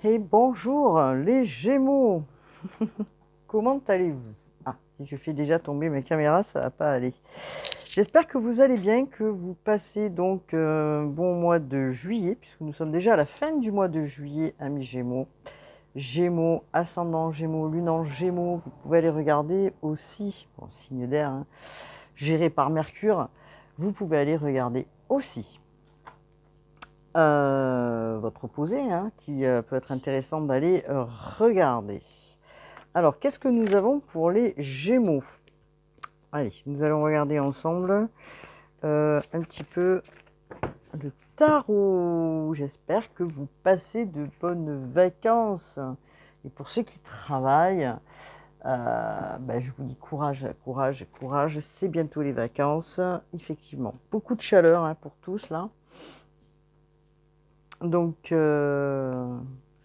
Et bonjour les Gémeaux, comment allez-vous? Ah, si je fais déjà tomber ma caméra, ça va pas aller. J'espère que vous allez bien, que vous passez donc un bon mois de juillet, puisque nous sommes déjà à la fin du mois de juillet, amis Gémeaux. Gémeaux, ascendant Gémeaux, lune en Gémeaux, vous pouvez aller regarder aussi, bon, signe d'air, hein, géré par Mercure, vous pouvez aller regarder aussi. Votre opposé, hein, qui peut être intéressant d'aller regarder. Alors, qu'est-ce que nous avons pour les Gémeaux? Allez, nous allons regarder ensemble un petit peu le tarot. J'espère que vous passez de bonnes vacances. Et pour ceux qui travaillent, je vous dis courage, courage, courage. C'est bientôt les vacances. Effectivement, beaucoup de chaleur, hein, pour tous là. Donc,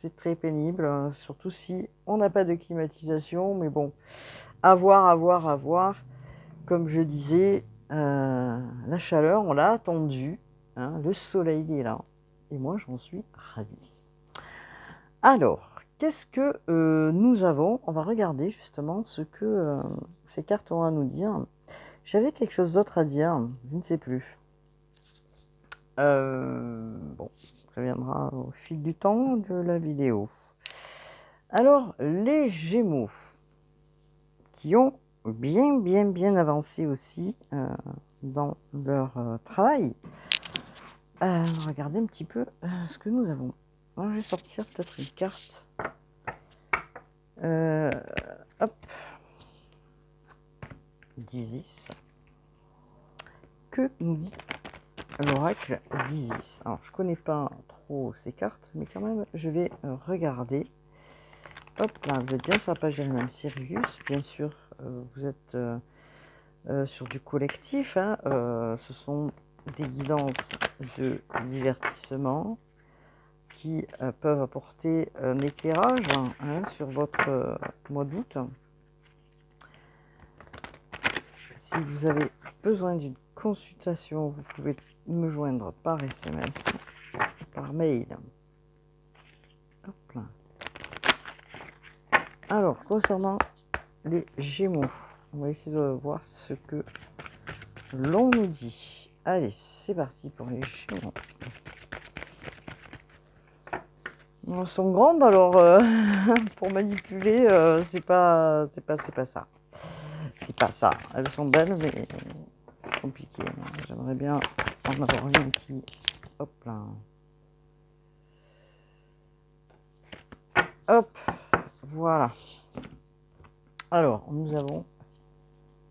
c'est très pénible, hein, surtout si on n'a pas de climatisation. Mais bon, à voir, à voir, à voir. Comme je disais, la chaleur, on l'a attendue, hein, le soleil il est là, et moi j'en suis ravie. Alors, qu'est-ce que nous avons? On va regarder justement ce que ces cartes ont à nous dire. J'avais quelque chose d'autre à dire, je ne sais plus. Bon, ça viendra au fil du temps de la vidéo. Alors, les Gémeaux, qui ont bien avancé aussi dans leur travail. Regardez un petit peu ce que nous avons. Alors, je vais sortir peut-être une carte. Hop. d'Isis. Que nous dit l'oracle d'Isis? Alors, je connais pas trop ces cartes, mais quand même, je vais regarder. Hop là, vous êtes bien sur la page d'Elle-même Sirius. Bien sûr, vous êtes sur du collectif. Hein, ce sont des guidances de divertissement qui peuvent apporter un éclairage, hein, sur votre mois d'août. Si vous avez besoin d'une consultation, vous pouvez me joindre par SMS, par mail. Hop là. Alors, concernant les Gémeaux, on va essayer de voir ce que l'on nous dit. Allez, c'est parti pour les Gémeaux. Elles sont grandes, alors pour manipuler, c'est pas ça. C'est pas ça. Elles sont belles, mais c'est compliqué. J'aimerais bien en avoir une qui... Hop là. Hop, voilà. Alors, nous avons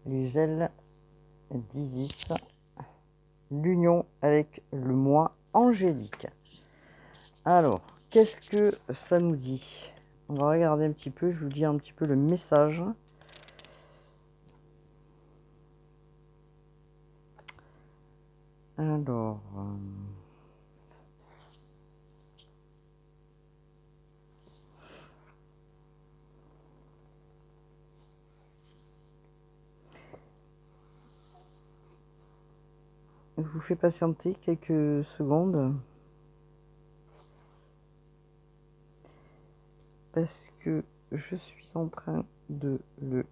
les ailes d'Isis, l'union avec le moi angélique. Alors, qu'est-ce que ça nous dit? On va regarder un petit peu, je vous dis un petit peu le message. Alors... je vous fais patienter quelques secondes. Parce que je suis en train de le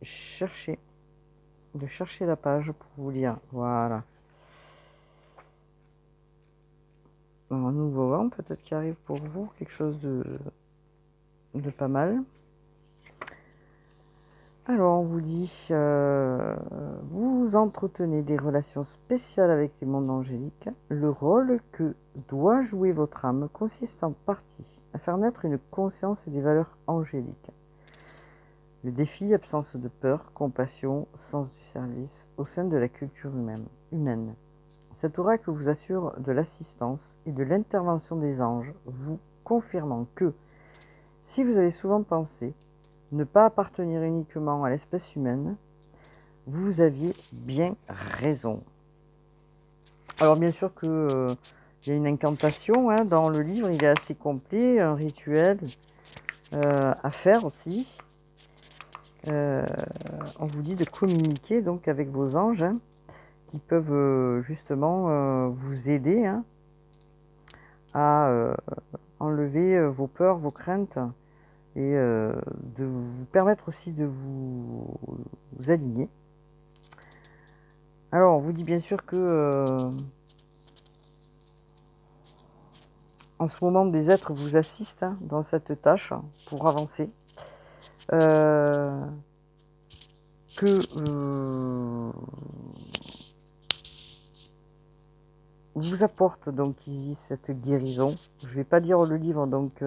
chercher. De chercher la page pour vous lire. Voilà. Un nouveau vent, peut-être qu'il arrive pour vous quelque chose de pas mal. Alors, on vous dit, vous entretenez des relations spéciales avec les mondes angéliques. Le rôle que doit jouer votre âme consiste en partie à faire naître une conscience et des valeurs angéliques. Le défi, absence de peur, compassion, sens du service au sein de la culture humaine. Cet oracle vous assure de l'assistance et de l'intervention des anges, vous confirmant que, si vous avez souvent pensé ne pas appartenir uniquement à l'espèce humaine, vous aviez bien raison. Alors bien sûr que y a une incantation, hein, dans le livre, il est assez complet, un rituel à faire aussi. On vous dit de communiquer donc avec vos anges, hein, qui peuvent justement vous aider, hein, à enlever vos peurs, vos craintes, et de vous permettre aussi de vous aligner. Alors, on vous dit bien sûr que en ce moment, des êtres vous assistent hein, dans cette tâche pour avancer. Que vous apporte donc ici cette guérison. Je ne vais pas lire le livre, donc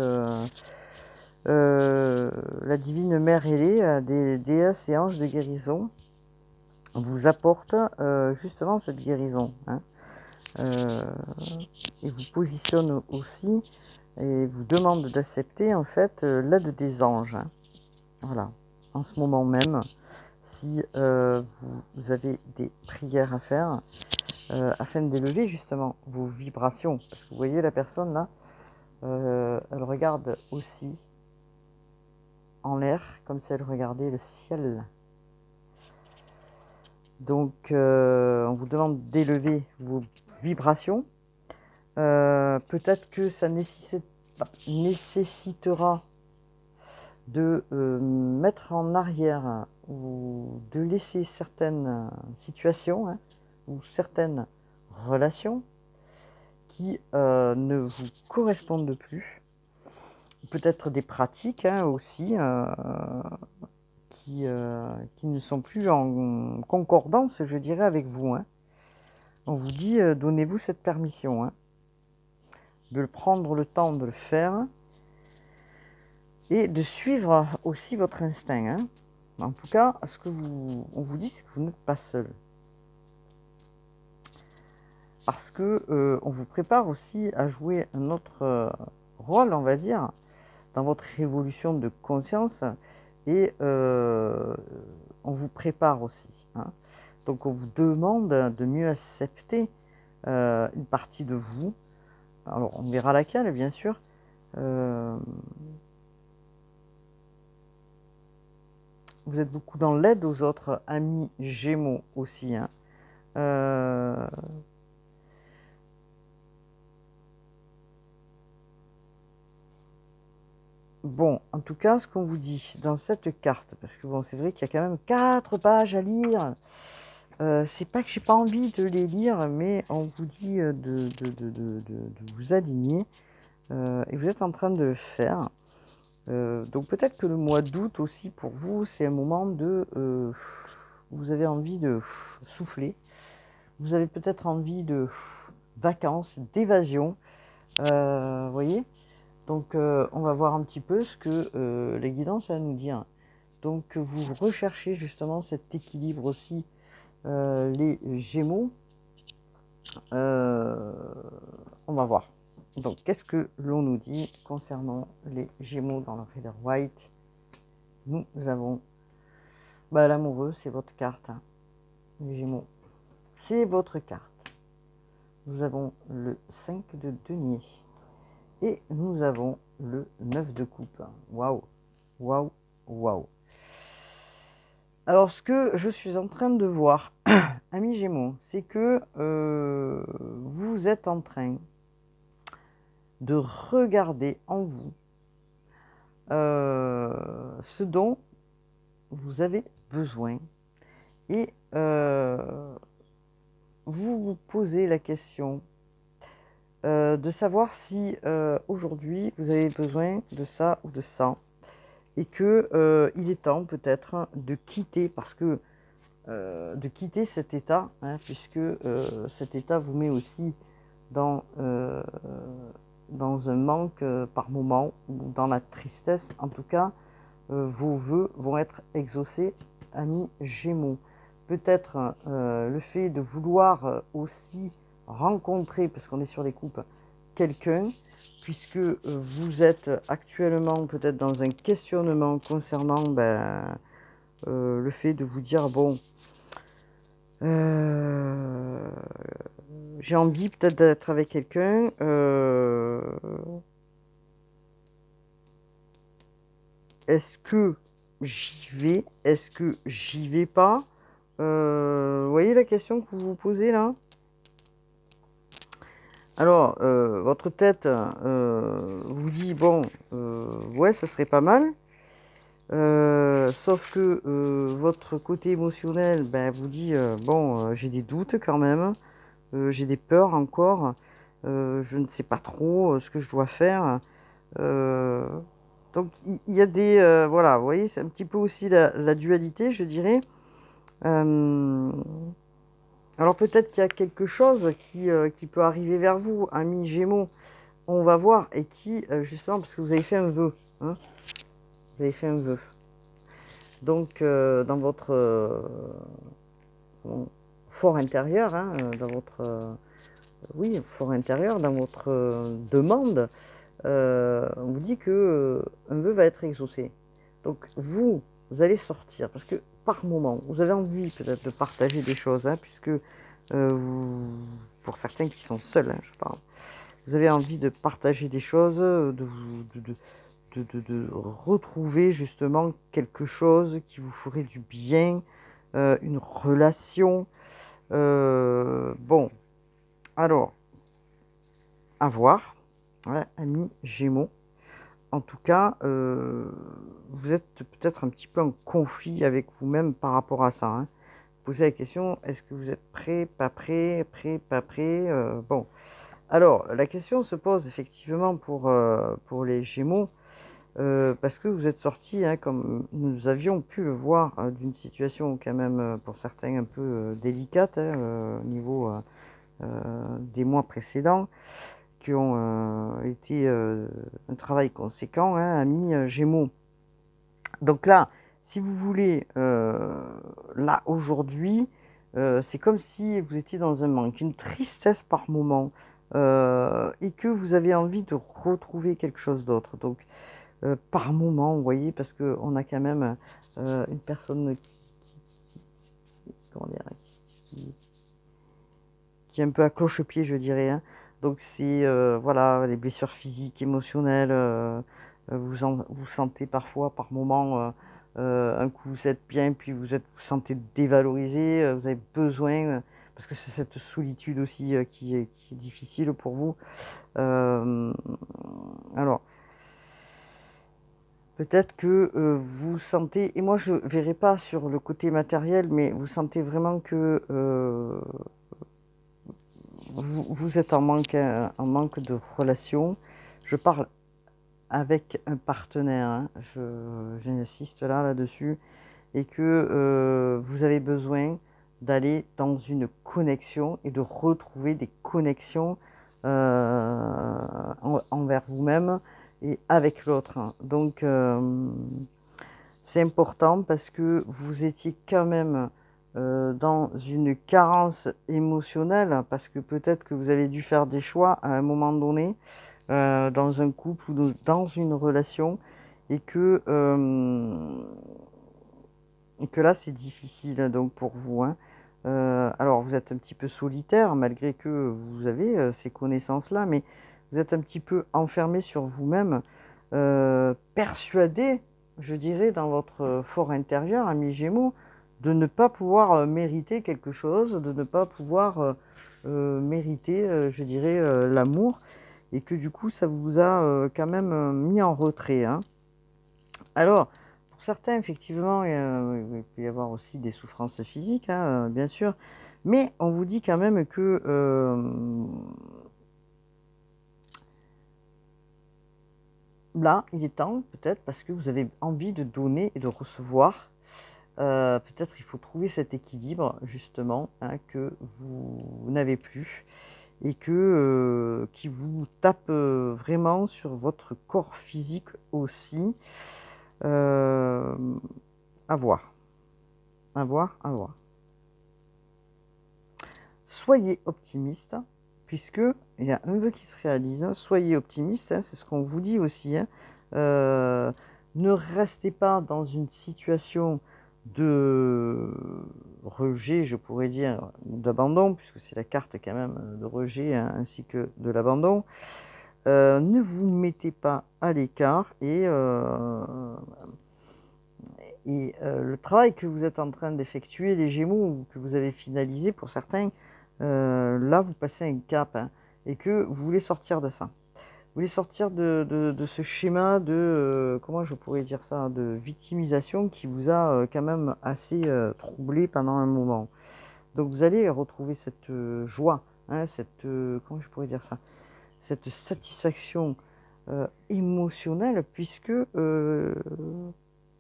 la divine mère ailée, des déesses et anges de guérison, vous apporte justement cette guérison. Hein. Et vous positionne aussi et vous demande d'accepter en fait l'aide des anges. Hein. Voilà, en ce moment même, si vous avez des prières à faire, afin d'élever justement vos vibrations. Parce que vous voyez la personne là, elle regarde aussi en l'air comme si elle regardait le ciel. Donc on vous demande d'élever vos vibrations. Peut-être que ça nécessitera de mettre en arrière ou de laisser certaines situations hein, ou certaines relations qui ne vous correspondent plus. Peut-être des pratiques hein, aussi qui ne sont plus en concordance, je dirais, avec vous. Hein. On vous dit, donnez-vous cette permission hein, de prendre le temps de le faire et de suivre aussi votre instinct. Hein. En tout cas, on vous dit, c'est que vous n'êtes pas seul. Parce que on vous prépare aussi à jouer un autre rôle, on va dire, dans votre évolution de conscience et on vous prépare aussi. Hein. Donc on vous demande de mieux accepter une partie de vous. Alors on verra laquelle, bien sûr. Vous êtes beaucoup dans l'aide aux autres, amis Gémeaux aussi. Hein. Bon, en tout cas, ce qu'on vous dit dans cette carte, parce que bon, c'est vrai qu'il y a quand même 4 pages à lire. C'est pas que j'ai pas envie de les lire, mais on vous dit de vous aligner. Et vous êtes en train de le faire. Donc peut-être que le mois d'août aussi, pour vous, c'est un moment de... vous avez envie de souffler. Vous avez peut-être envie de vacances, d'évasion. Vous voyez ? Donc on va voir un petit peu ce que les guidances va nous dire. Donc vous recherchez justement cet équilibre aussi, les Gémeaux. On va voir. Donc qu'est-ce que l'on nous dit concernant les Gémeaux dans le Rider White? Nous avons l'amoureux, c'est votre carte. Hein. Les Gémeaux, c'est votre carte. Nous avons le 5 de denier. Et nous avons le 9 de coupe. Waouh, waouh, waouh. Alors, ce que je suis en train de voir, amis Gémeaux, c'est que vous êtes en train de regarder en vous ce dont vous avez besoin et vous vous posez la question de savoir si aujourd'hui vous avez besoin de ça ou de ça et que il est temps peut-être de quitter parce que de quitter cet état hein, puisque cet état vous met aussi dans un manque par moment ou dans la tristesse. En tout cas vos vœux vont être exaucés, amis Gémeaux. Peut-être le fait de vouloir aussi rencontrer, parce qu'on est sur les coupes, quelqu'un, puisque vous êtes actuellement peut-être dans un questionnement concernant le fait de vous dire, bon, j'ai envie peut-être d'être avec quelqu'un, est-ce que j'y vais? Est-ce que j'y vais pas? Vous voyez la question que vous vous posez là? Alors, votre tête vous dit, bon, ouais, ça serait pas mal. Sauf que votre côté émotionnel ben, vous dit, bon, j'ai des doutes quand même, j'ai des peurs encore, je ne sais pas trop ce que je dois faire. Euh, donc, il y a des... voilà, vous voyez, c'est un petit peu aussi la dualité, je dirais. Euh, alors peut-être qu'il y a quelque chose qui peut arriver vers vous, ami Gémeaux, on va voir, et qui, justement, parce que vous avez fait un vœu, hein, vous avez fait un vœu. Donc, dans votre fort intérieur, hein, dans votre, oui, fort intérieur, dans votre demande, on vous dit que un vœu va être exaucé. Donc, vous allez sortir, parce que par moment, vous avez envie peut-être de partager des choses, hein, puisque pour certains qui sont seuls, hein, je parle, vous avez envie de partager des choses, de retrouver justement quelque chose qui vous ferait du bien, une relation. Bon, alors, à voir, ouais, amis Gémeaux. En tout cas, vous êtes peut-être un petit peu en conflit avec vous-même par rapport à ça, hein. Posez la question, est-ce que vous êtes prêt, pas prêt, prêt, pas prêt, bon. Alors, la question se pose effectivement pour les Gémeaux. Parce que vous êtes sorti, hein, comme nous avions pu le voir, d'une situation quand même, pour certains, un peu délicate, hein, au niveau des mois précédents, qui ont été un travail conséquent, hein, amis Gémeaux. Donc là, si vous voulez, là, aujourd'hui, c'est comme si vous étiez dans un manque, une tristesse par moment, et que vous avez envie de retrouver quelque chose d'autre. Donc, par moment, vous voyez, parce qu'on a quand même une personne comment dire, qui, qui est un peu à cloche-pied, je dirais, hein. Donc c'est voilà, les blessures physiques, émotionnelles, vous sentez parfois par moment, un coup vous êtes bien, puis vous sentez dévalorisé, vous avez besoin, parce que c'est cette solitude aussi qui est difficile pour vous. Euh, alors, peut-être que vous sentez, et moi je ne verrai pas sur le côté matériel, mais vous sentez vraiment que vous êtes en manque de relation. Je parle avec un partenaire, hein, j'insiste là-dessus, et que vous avez besoin d'aller dans une connexion et de retrouver des connexions envers vous-même et avec l'autre, hein. Donc, c'est important parce que vous étiez quand même dans une carence émotionnelle, parce que peut-être que vous avez dû faire des choix à un moment donné, dans un couple ou dans une relation, et que là c'est difficile donc pour vous, hein. Alors vous êtes un petit peu solitaire malgré que vous avez ces connaissances-là, mais vous êtes un petit peu enfermé sur vous-même, persuadé, je dirais, dans votre fort intérieur, ami Gémeaux, de ne pas pouvoir mériter quelque chose, de ne pas pouvoir mériter, je dirais, l'amour, et que du coup ça vous a quand même mis en retrait, hein. Alors, pour certains, effectivement, il peut y avoir aussi des souffrances physiques, hein, bien sûr, mais on vous dit quand même que là, il est temps, peut-être, parce que vous avez envie de donner et de recevoir. Peut-être il faut trouver cet équilibre, justement, hein, que vous n'avez plus, et qui vous tape vraiment sur votre corps physique aussi. Euh, à voir, à voir, à voir. Soyez optimiste, puisque il y a un vœu qui se réalise. Soyez optimiste, hein, c'est ce qu'on vous dit aussi, hein. Euh, ne restez pas dans une situation de rejet, je pourrais dire, ou d'abandon, puisque c'est la carte quand même de rejet, hein, ainsi que de l'abandon. Ne vous mettez pas à l'écart, et le travail que vous êtes en train d'effectuer, les Gémeaux, ou que vous avez finalisé pour certains, là, vous passez un cap, hein. et que vous voulez sortir de ça. Vous voulez sortir de ce schéma de, comment je pourrais dire ça, de victimisation qui vous a quand même assez troublé pendant un moment. Donc vous allez retrouver cette joie, hein, cette, comment je pourrais dire ça, cette satisfaction émotionnelle, puisque il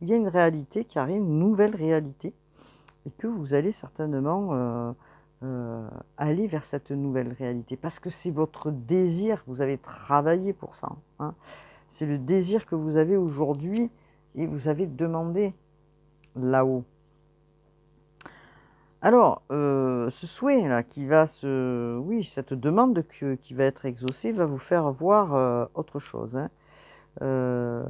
y a une réalité qui arrive, une nouvelle réalité, et que vous allez certainement aller vers cette nouvelle réalité, parce que c'est votre désir, vous avez travaillé pour ça, hein. C'est le désir que vous avez aujourd'hui, et vous avez demandé là-haut. Alors, ce souhait là qui va se oui, cette demande qui va être exaucée va vous faire voir autre chose, hein. Heu,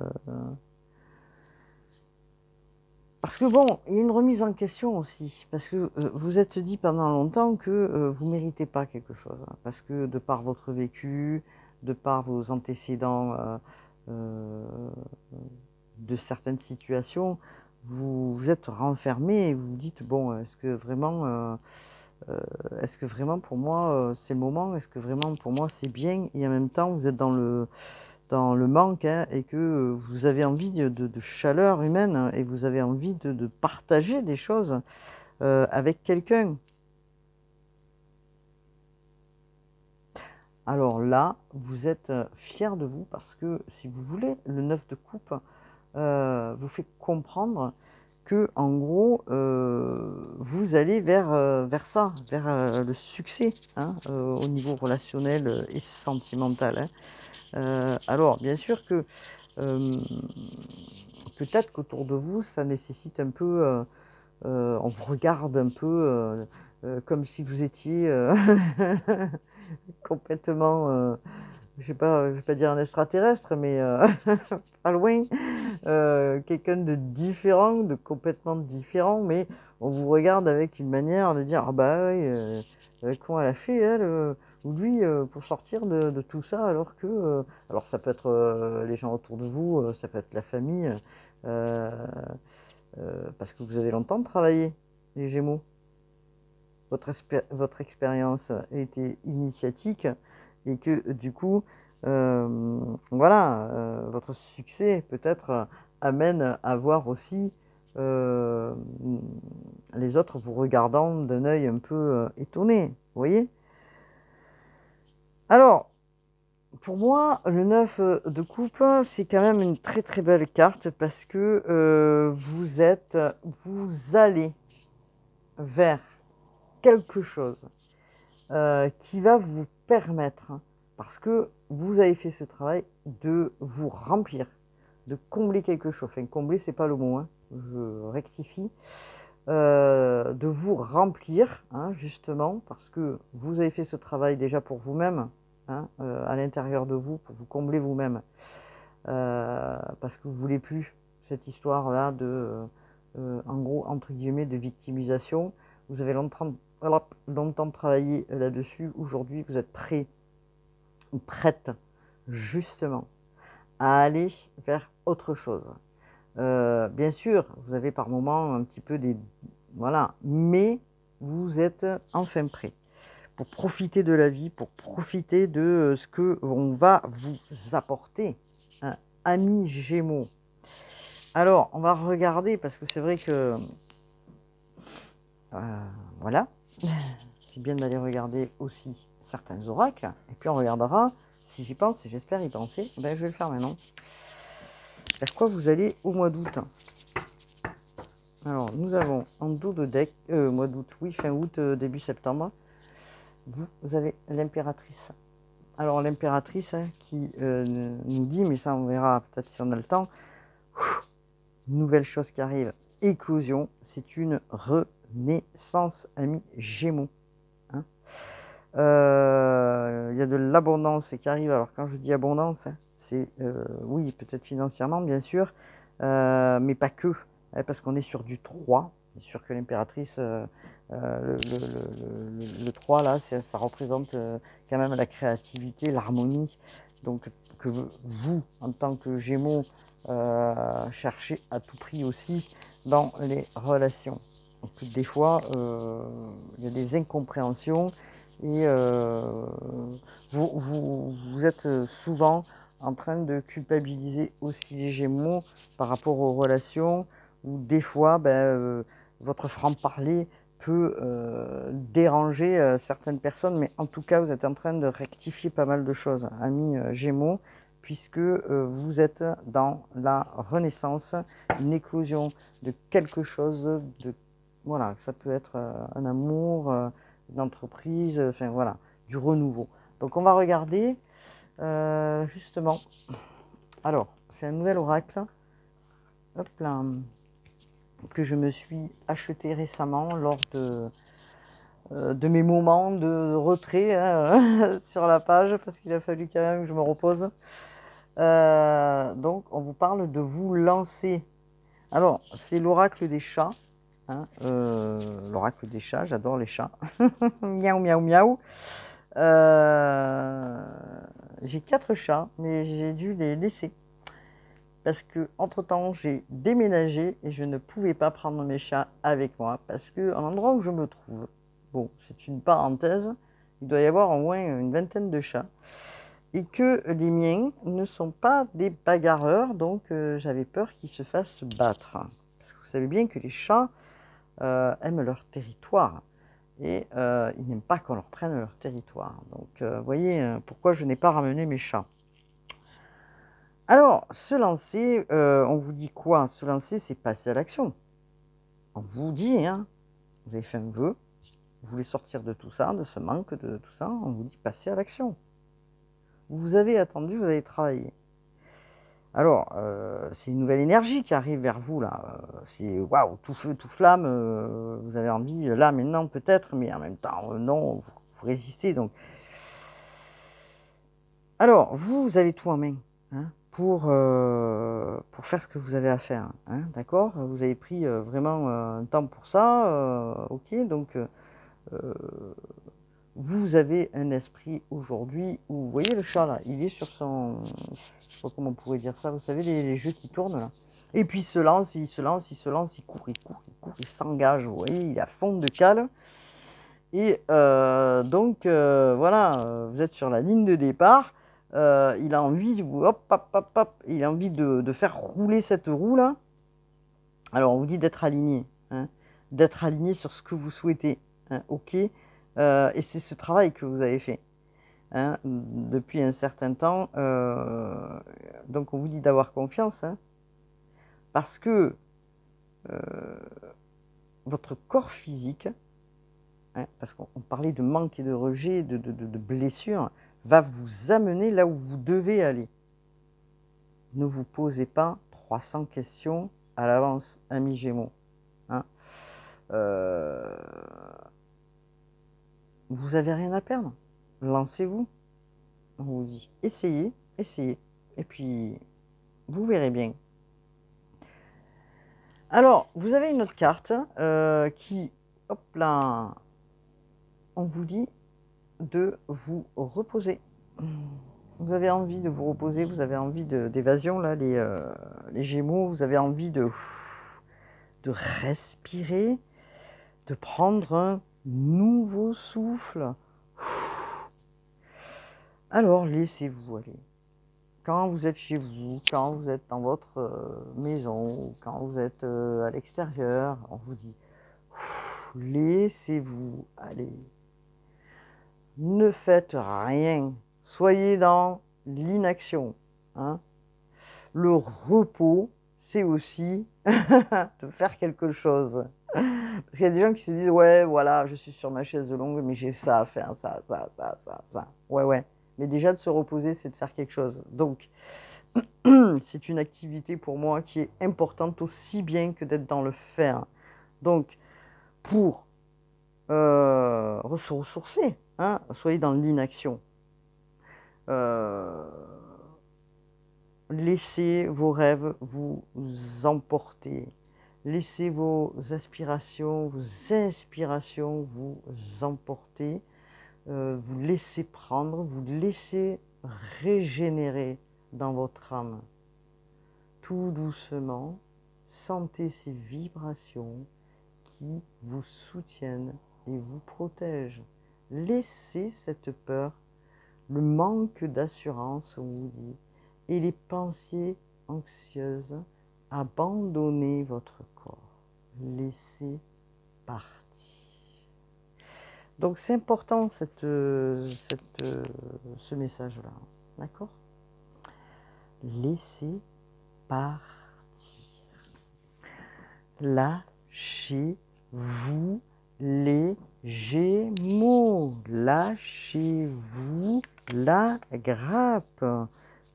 Parce que bon, il y a une remise en question aussi, parce que, vous êtes dit pendant longtemps que, vous ne méritez pas quelque chose, hein, parce que de par votre vécu, de par vos antécédents, heu, de certaines situations, vous vous êtes renfermé et vous vous dites: «Bon, est-ce que vraiment pour moi, c'est le moment? Est-ce que vraiment pour moi c'est bien?» Et en même temps, vous êtes dans le manque, hein, et que, vous avez envie de chaleur humaine, hein, et vous avez envie de partager des choses, avec quelqu'un. Alors là, vous êtes, fiers de vous parce que, si vous voulez, le 9 de coupe, vous fait comprendre que en gros, vous allez vers ça, vers, le succès, hein, au niveau relationnel, et sentimental, hein. Alors bien sûr que, hem, peut-être qu'autour de vous, ça nécessite un peu, on vous regarde un peu, comme si vous étiez, complètement, je vais pas dire un extraterrestre, mais pas loin, quelqu'un de différent, de complètement différent, mais on vous regarde avec une manière de dire: «Ah bah oui, comment elle a fait elle, ou lui, pour sortir de tout ça?» alors que, alors ça peut être, les gens autour de vous, ça peut être la famille, heu parce que vous avez longtemps travaillé, les Gémeaux. Votre expérience était initiatique, et que du coup, voilà, votre succès peut-être amène à voir aussi, hem, les autres vous regardant d'un œil un peu, étonné, vous voyez? Alors, pour moi, le 9 de coupe, c'est quand même une très, très belle carte, parce que, vous allez vers quelque chose qui va vous permettre, hein, parce que vous avez fait ce travail, de vous remplir, de combler quelque chose. Enfin, combler, c'est pas le mot, hein, je rectifie. De vous remplir, hein, justement, parce que vous avez fait ce travail déjà pour vous-même, hein, à l'intérieur de vous, pour vous combler vous-même. Parce que vous voulez plus cette histoire-là de, en gros, entre guillemets, de victimisation. Vous avez longtemps travaillé là-dessus. Aujourd'hui, vous êtes prêt ou prête, justement, à aller vers autre chose. Bien sûr, vous avez par moments un petit peu des... Voilà, mais vous êtes enfin prêt pour profiter de la vie, pour profiter de ce que on va vous apporter, hein, amis Gémeaux. Alors, on va regarder, parce que c'est vrai que, voilà, c'est bien d'aller regarder aussi certains oracles, et puis on regardera, si j'y pense, et j'espère y penser, ben je vais le faire maintenant. Vers quoi vous allez au mois d'août? Alors, nous avons en dos de deck, mois d'août, oui, fin août, début septembre, vous avez l'impératrice. Alors, l'impératrice, hein, qui nous dit, mais ça on verra peut-être si on a le temps, nouvelle chose qui arrive, éclosion, c'est une renaissance, amis Gémeaux, hein. Il y a de l'abondance qui arrive. Alors quand je dis abondance, hein, c'est oui, peut-être financièrement bien sûr, mais pas que, hein, parce qu'on est sur du 3. C'est sûr que l'impératrice, le 3 là, ça représente quand même la créativité, l'harmonie, donc que vous, en tant que Gémeaux, cherchez à tout prix aussi dans les relations. Donc des fois, il y a des incompréhensions, Et vous êtes souvent en train de culpabiliser aussi les Gémeaux par rapport aux relations, où des fois, votre franc-parler peut déranger certaines personnes, mais en tout cas, vous êtes en train de rectifier pas mal de choses, amis Gémeaux, puisque vous êtes dans la renaissance, une éclosion de quelque chose, voilà, ça peut être un amour, une entreprise, enfin voilà, du renouveau. Donc on va regarder justement. Alors, c'est un nouvel oracle, hop là, que je me suis acheté récemment lors de mes moments de retrait sur la page, parce qu'il a fallu quand même que je me repose. Donc on vous parle de vous lancer. Alors, c'est l'oracle des chats. L'oracle des chats, j'adore les chats. Miaou, miaou, miaou. J'ai 4 chats, mais j'ai dû les laisser. Parce que entre temps, j'ai déménagé et je ne pouvais pas prendre mes chats avec moi. Parce que l'endroit où je me trouve, bon, c'est une parenthèse, il doit y avoir au moins une vingtaine de chats. Et que les miens ne sont pas des bagarreurs, donc j'avais peur qu'ils se fassent battre. Parce que vous savez bien que les chats aiment leur territoire. Et ils n'aiment pas qu'on leur prenne leur territoire. Donc, vous voyez pourquoi je n'ai pas ramené mes chats. Alors, se lancer, on vous dit quoi? Se lancer, c'est passer à l'action. On vous dit, vous avez fait un vœu, vous voulez sortir de tout ça, de ce manque, de tout ça, on vous dit passer à l'action. Vous avez attendu, vous avez travaillé. Alors, c'est une nouvelle énergie qui arrive vers vous, là. C'est waouh, tout feu, tout flamme. Vous avez envie, là, maintenant, peut-être, mais en même temps, non, vous résistez. Donc, alors, vous avez tout en main pour faire ce que vous avez à faire. D'accord? Vous avez pris vraiment un temps pour ça. Ok, donc vous avez un esprit aujourd'hui où, vous voyez le chat là, il est sur son, je sais pas comment on pourrait dire ça, vous savez les jeux qui tournent là. Et puis il se lance, il se lance, il se lance, il court, il court, il court, il s'engage, vous voyez, il est à fond de cale. Et donc voilà, vous êtes sur la ligne de départ. Il a envie de vous, hop, hop, hop, hop, il a envie de faire rouler cette roue là. Alors on vous dit d'être aligné, d'être aligné sur ce que vous souhaitez, ok. Et c'est ce travail que vous avez fait depuis un certain temps. Donc on vous dit d'avoir confiance, parce que votre corps physique, parce qu'on parlait de manque et de rejet, de blessures, va vous amener là où vous devez aller. Ne vous posez pas 300 questions à l'avance, amis Gémeaux. Vous avez rien à perdre. Lancez-vous. On vous dit essayez, essayez. Et puis, vous verrez bien. Alors, vous avez une autre carte qui, hop là, on vous dit de vous reposer. Vous avez envie de vous reposer, vous avez envie d'évasion, là, les Gémeaux, vous avez envie de respirer, de prendre un nouveau souffle. Alors, laissez-vous aller. Quand vous êtes chez vous, quand vous êtes dans votre maison, quand vous êtes à l'extérieur, on vous dit laissez-vous aller. Ne faites rien. Soyez dans l'inaction. Le repos, c'est aussi de faire quelque chose. Parce qu'il y a des gens qui se disent ouais, voilà, je suis sur ma chaise longue, mais j'ai ça à faire, ça. Ouais. Mais déjà, de se reposer, c'est de faire quelque chose. Donc, c'est une activité pour moi qui est importante aussi bien que d'être dans le faire. Donc, pour se ressourcer, soyez dans l'inaction. Laissez vos rêves vous emporter. Laissez vos aspirations, vos inspirations vous emporter. Vous laissez prendre, vous laissez régénérer dans votre âme. Tout doucement, sentez ces vibrations qui vous soutiennent et vous protègent. Laissez cette peur, le manque d'assurance, on vous dit, et les pensées anxieuses abandonner votre corps. Laissez partir. Donc c'est important ce message-là. D'accord? Laissez partir. Lâchez-vous les Gémeaux. Lâchez-vous la grappe.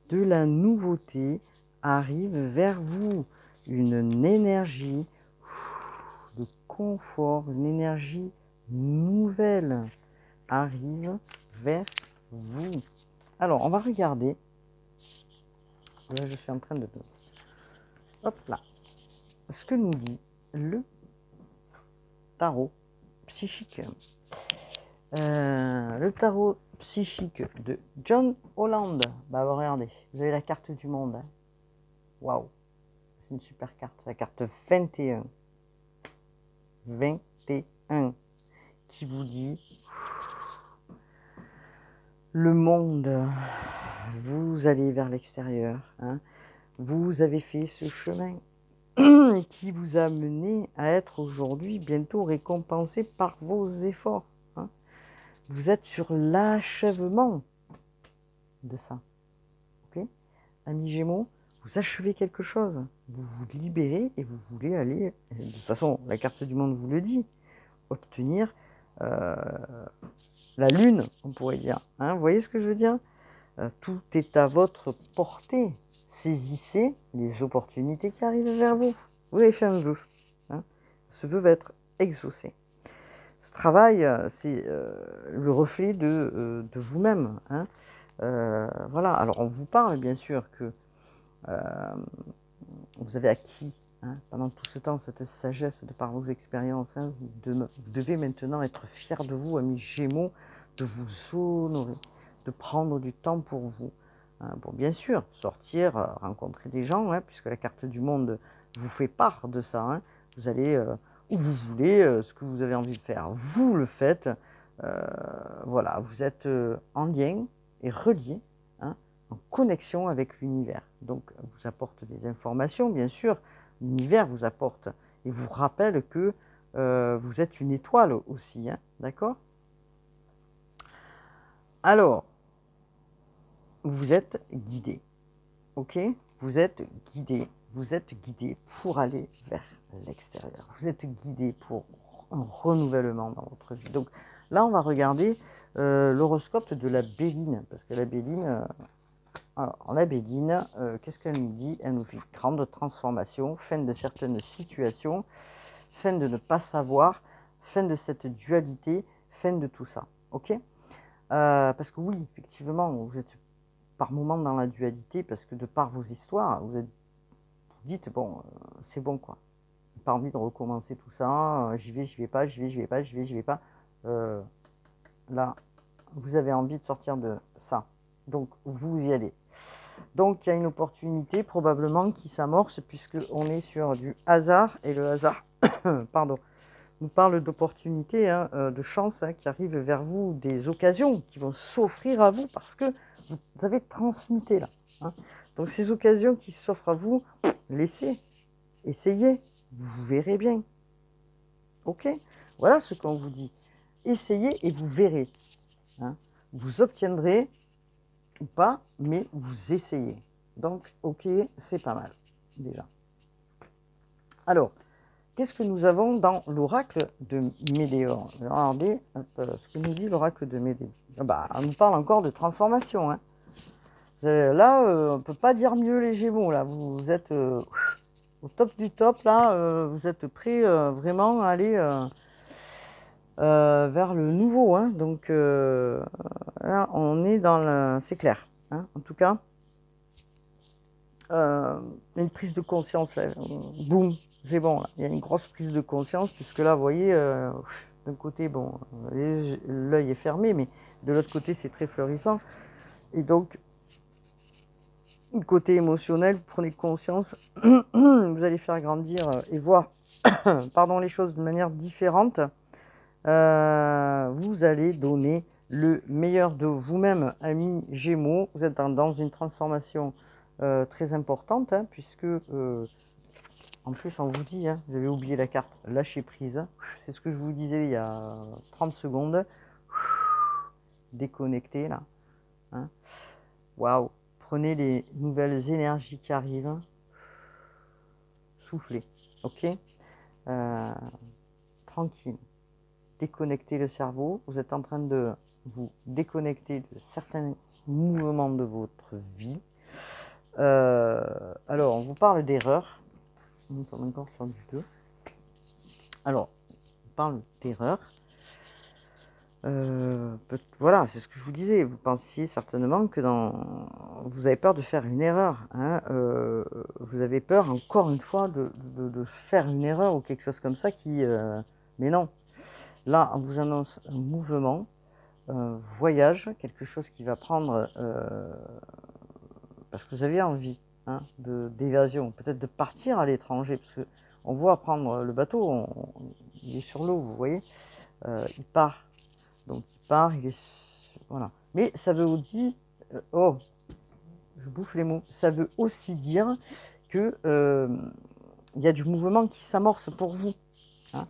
De la nouveauté arrive vers vous. Une énergie de confort, une énergie nouvelle arrive vers vous. Alors, on va regarder. Là, je suis en train de... Hop là. Ce que nous dit le tarot psychique. Le tarot psychique de John Holland. Bah, regardez, vous avez la carte du monde. Hein. Waouh, c'est une super carte. La carte 21. 21. Qui vous dit le monde, vous allez vers l'extérieur. Hein. Vous avez fait ce chemin qui vous a mené à être aujourd'hui bientôt récompensé par vos efforts. Hein. Vous êtes sur l'achèvement de ça. Ok, amis Gémeaux, vous achevez quelque chose. Vous vous libérez et vous voulez aller, de toute façon, la carte du monde vous le dit, obtenir la lune, on pourrait dire. Hein, vous voyez ce que je veux dire? Tout est à votre portée. Saisissez les opportunités qui arrivent vers vous. Vous avez fait un vœu. Hein. Ce vœu va être exaucé. Ce travail, c'est le reflet de vous-même. Hein. Voilà. Alors, on vous parle bien sûr que vous avez acquis pendant tout ce temps cette sagesse de par vos expériences. Hein. Vous devez maintenant être fiers de vous, amis Gémeaux, de vous honorer, de prendre du temps pour vous. Pour bien sûr sortir, rencontrer des gens, puisque la carte du monde vous fait part de ça. Hein. Vous allez où vous voulez, ce que vous avez envie de faire, vous le faites. Voilà, vous êtes en lien et relié, hein, en connexion avec l'univers. Donc, vous apporte des informations, bien sûr. L'univers vous apporte et vous rappelle que vous êtes une étoile aussi, hein, d'accord? Alors, vous êtes guidé, ok? Vous êtes guidé pour aller vers l'extérieur. Vous êtes guidé pour un renouvellement dans votre vie. Donc là, on va regarder l'horoscope de la Béline, parce que la Béline, qu'est-ce qu'elle nous dit? Elle nous fait grande transformation, fin de certaines situations, fin de ne pas savoir, fin de cette dualité, fin de tout ça, ok? Parce que oui, effectivement, vous êtes par moments dans la dualité, parce que de par vos histoires, vous dites, bon, c'est bon quoi. Pas envie de recommencer tout ça, j'y vais pas, j'y vais pas. Là, vous avez envie de sortir de ça. Donc, vous y allez. Donc, il y a une opportunité probablement qui s'amorce, puisqu'on est sur du hasard, et le hasard, pardon, nous parle d'opportunités, de chances qui arrivent vers vous, des occasions qui vont s'offrir à vous, parce que vous avez transmuté là. Hein. Donc ces occasions qui s'offrent à vous, laissez, essayez, vous verrez bien. Ok? Voilà ce qu'on vous dit. Essayez et vous verrez. Hein. Vous obtiendrez ou pas, mais vous essayez. Donc, ok, c'est pas mal, déjà. Alors, qu'est-ce que nous avons dans l'oracle de Médéor? Regardez ce que nous dit l'oracle de Médéor. On nous parle encore de transformation. Hein. Là, on ne peut pas dire mieux les Gémeaux. Là. Vous êtes au top du top. Là, vous êtes prêts vraiment à aller vers le nouveau. Hein. Donc là, on est dans le... C'est clair. Hein. En tout cas, une prise de conscience. Là. Boum. C'est bon, là. Il y a une grosse prise de conscience, puisque là, vous voyez, d'un côté, bon, l'œil est fermé, mais de l'autre côté, c'est très fleurissant. Et donc, côté émotionnel, vous prenez conscience, vous allez faire grandir et voir pardon, les choses de manière différente. vous allez donner le meilleur de vous-même, amis Gémeaux. Vous êtes dans une transformation très importante, hein, puisque en plus on vous dit, hein, vous avez oublié la carte lâcher prise. C'est ce que je vous disais il y a 30 secondes. Déconnecté là. Hein. Waouh! Prenez les nouvelles énergies qui arrivent. Soufflez. Ok? Tranquille. Déconnectez le cerveau. Vous êtes en train de vous déconnecter de certains mouvements de votre vie. Alors, on vous parle d'erreur. Nous sommes encore sur du 2. Alors, on parle d'erreur. Voilà, c'est ce que je vous disais. Vous pensiez certainement que vous avez peur de faire une erreur. Hein, vous avez peur, encore une fois, de faire une erreur ou quelque chose comme ça qui... mais non. Là, on vous annonce un mouvement, un voyage, quelque chose qui va prendre... parce que vous avez envie, hein, d'évasion. Peut-être de partir à l'étranger. Parce que on voit prendre le bateau, il est sur l'eau, vous voyez. Il part. Donc il part, il est... Voilà. Mais ça veut aussi... oh, je bouffe les mots. Ça veut aussi dire que il y a du mouvement qui s'amorce pour vous. Hein.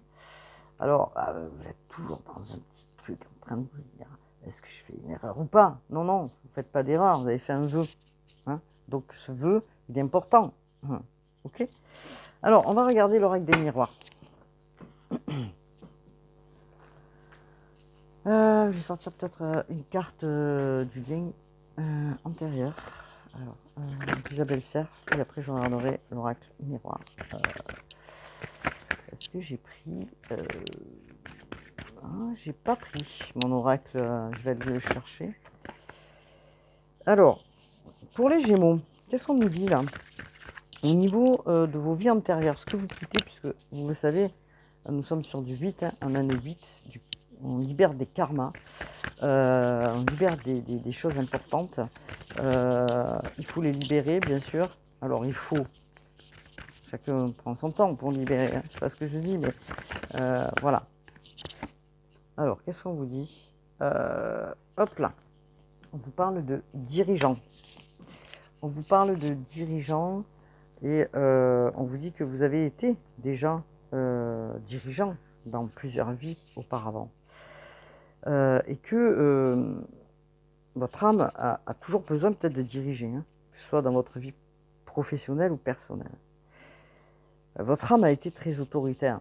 Alors, vous êtes toujours dans un petit truc en train de vous dire, est-ce que je fais une erreur ou pas? Non, non, vous ne faites pas d'erreur, vous avez fait un vœu. Hein. Donc ce vœu, il est important. Hein. Ok. Alors, on va regarder l'oracle des miroirs. Je vais sortir peut-être une carte du lien antérieur. Alors, Isabelle Serre, et après je regarderai l'oracle miroir. Est-ce que j'ai pris... j'ai pas pris mon oracle, je vais aller le chercher. Alors, pour les Gémeaux, qu'est-ce qu'on nous dit là? Au niveau de vos vies antérieures, ce que vous quittez, puisque vous le savez, nous sommes sur du 8, hein, en année 8, on libère des karmas. On libère des choses importantes. Il faut les libérer, bien sûr. Alors, il faut... Chacun prend son temps pour libérer. Hein. C'est pas ce que je dis, mais voilà. Alors, qu'est-ce qu'on vous dit? Hop là. On vous parle de dirigeants. On vous parle de dirigeants et on vous dit que vous avez été déjà dirigeant dans plusieurs vies auparavant. Et que... votre âme a toujours besoin peut-être de diriger, hein, que ce soit dans votre vie professionnelle ou personnelle. Votre âme a été très autoritaire,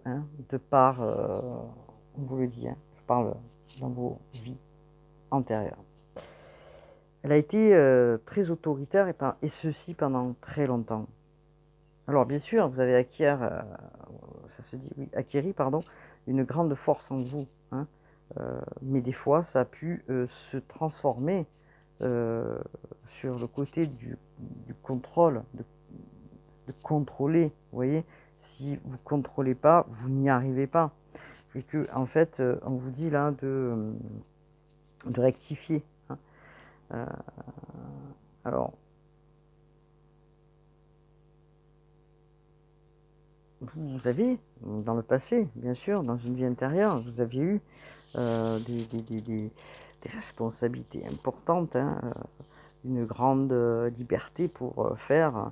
hein, de par, on vous le dit, hein, je parle dans vos vies antérieures. Elle a été très autoritaire et ceci pendant très longtemps. Alors bien sûr, vous avez acquéri, une grande force en vous, hein, mais des fois, ça a pu se transformer sur le côté du contrôle, de contrôler. Vous voyez, si vous ne contrôlez pas, vous n'y arrivez pas. Et que, en fait, on vous dit là de rectifier. Hein. Alors, vous avez, dans le passé, bien sûr, dans une vie intérieure, vous aviez eu des responsabilités importantes, hein, une grande liberté pour faire,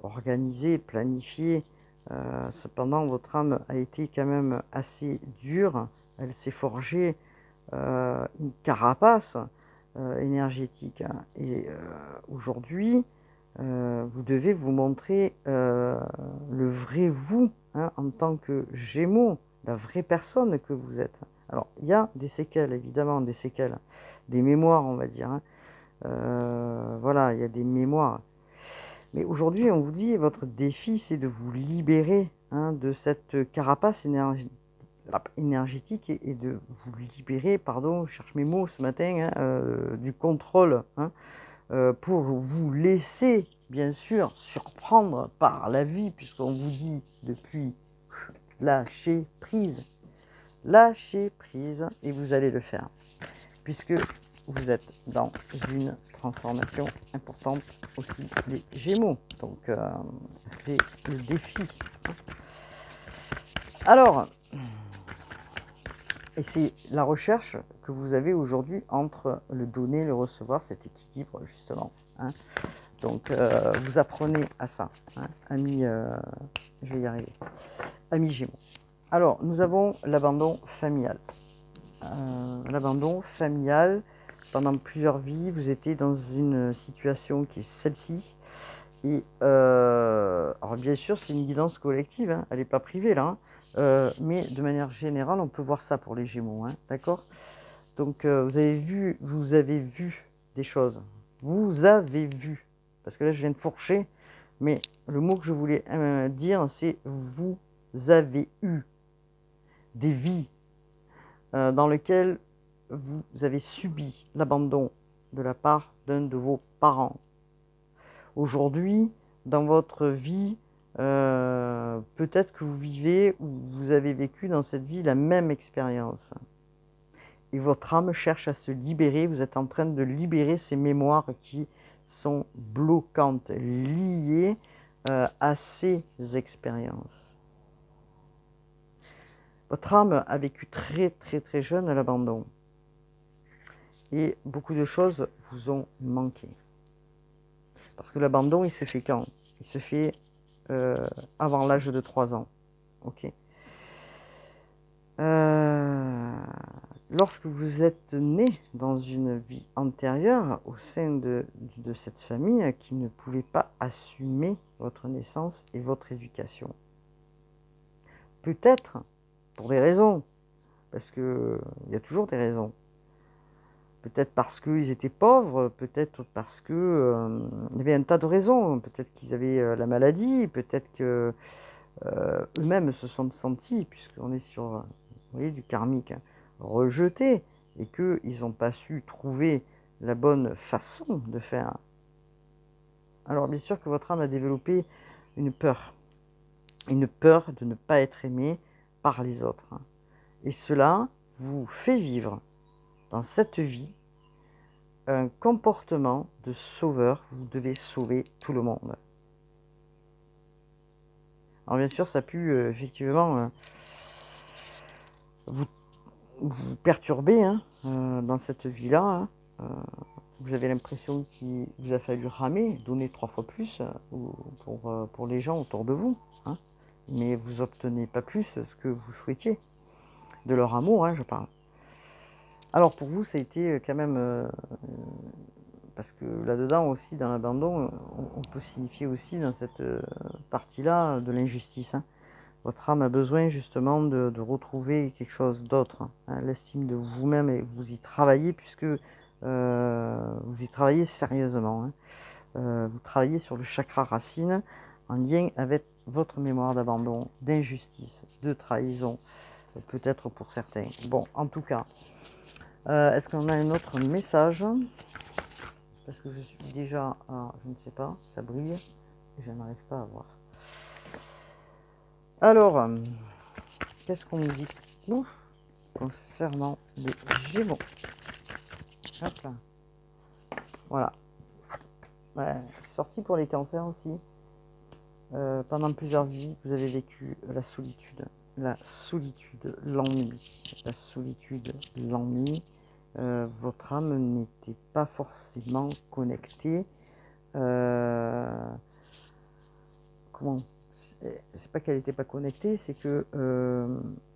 organiser, planifier. Cependant, votre âme a été quand même assez dure. Elle s'est forgée une carapace énergétique. Hein. Et aujourd'hui, vous devez vous montrer le vrai vous, hein, en tant que Gémeaux, la vraie personne que vous êtes. Alors, il y a des séquelles, évidemment, des séquelles, des mémoires, on va dire. Hein. Voilà, il y a des mémoires. Mais aujourd'hui, on vous dit, votre défi, c'est de vous libérer, hein, de cette carapace énergétique et de vous libérer, pardon, je cherche mes mots ce matin, hein, du contrôle, hein, pour vous laisser, bien sûr, surprendre par la vie, puisqu'on vous dit depuis lâcher prise, et vous allez le faire, puisque vous êtes dans une transformation importante aussi, les Gémeaux. Donc, c'est le défi. Alors, Et c'est la recherche que vous avez aujourd'hui entre le donner et le recevoir, cet équilibre justement. Hein. Donc vous apprenez à ça, hein, ami, je vais y arriver, ami Gémeaux. Alors nous avons l'abandon familial. L'abandon familial, pendant plusieurs vies, vous étiez dans une situation qui est celle-ci. Et alors bien sûr, c'est une guidance collective, hein, elle n'est pas privée là, hein, mais de manière générale, on peut voir ça pour les Gémeaux, hein, d'accord. Donc vous avez vu des choses, vous avez vu, parce que là je viens de fourcher, mais le mot que je voulais dire, c'est vous avez eu des vies dans lesquelles vous avez subi l'abandon de la part d'un de vos parents. Aujourd'hui, dans votre vie, peut-être que vous vivez ou vous avez vécu dans cette vie la même expérience. Et votre âme cherche à se libérer, vous êtes en train de libérer ces mémoires qui sont bloquantes, liées à ces expériences. Votre âme a vécu très très très jeune à l'abandon. Et beaucoup de choses vous ont manqué. Parce que l'abandon, il se fait quand? Il se fait avant l'âge de 3 ans. Ok. Lorsque vous êtes né dans une vie antérieure au sein de cette famille qui ne pouvait pas assumer votre naissance et votre éducation. Peut-être pour des raisons, parce qu'il y a toujours des raisons. Peut-être parce qu'ils étaient pauvres, peut-être parce que il y avait un tas de raisons. Peut-être qu'ils avaient la maladie, peut-être que eux-mêmes se sont sentis, puisqu'on est sur vous voyez, du karmique, hein, rejetés, et qu'ils n'ont pas su trouver la bonne façon de faire. Alors bien sûr que votre âme a développé une peur de ne pas être aimé par les autres. Et cela vous fait vivre dans cette vie un comportement de sauveur, vous devez sauver tout le monde. Alors bien sûr, ça a pu effectivement vous perturber hein, dans cette vie-là. Hein. Vous avez l'impression qu'il vous a fallu ramer, donner 3 fois plus pour les gens autour de vous. Hein. Mais vous n'obtenez pas plus ce que vous souhaitiez. De leur amour, hein, je parle. Alors pour vous, ça a été quand même... parce que là-dedans aussi, dans l'abandon, on peut signifier aussi dans cette partie-là de l'injustice. Hein. Votre âme a besoin justement de retrouver quelque chose d'autre, hein, l'estime de vous-même, et vous y travaillez puisque vous y travaillez sérieusement. Hein. Vous travaillez sur le chakra racine en lien avec votre mémoire d'abandon, d'injustice, de trahison, peut-être pour certains. Bon, en tout cas, est-ce qu'on a un autre message? Parce que je suis déjà à, je ne sais pas, ça brille, et je n'arrive pas à voir. Alors, qu'est-ce qu'on nous dit nous concernant les Gémeaux? Hop là. Voilà. Ouais, sorti pour les cancers aussi. Pendant plusieurs vies, vous avez vécu la solitude, l'ennui, la solitude, l'ennui. Votre âme n'était pas forcément connectée. Comment? C'est pas qu'elle n'était pas connectée, c'est que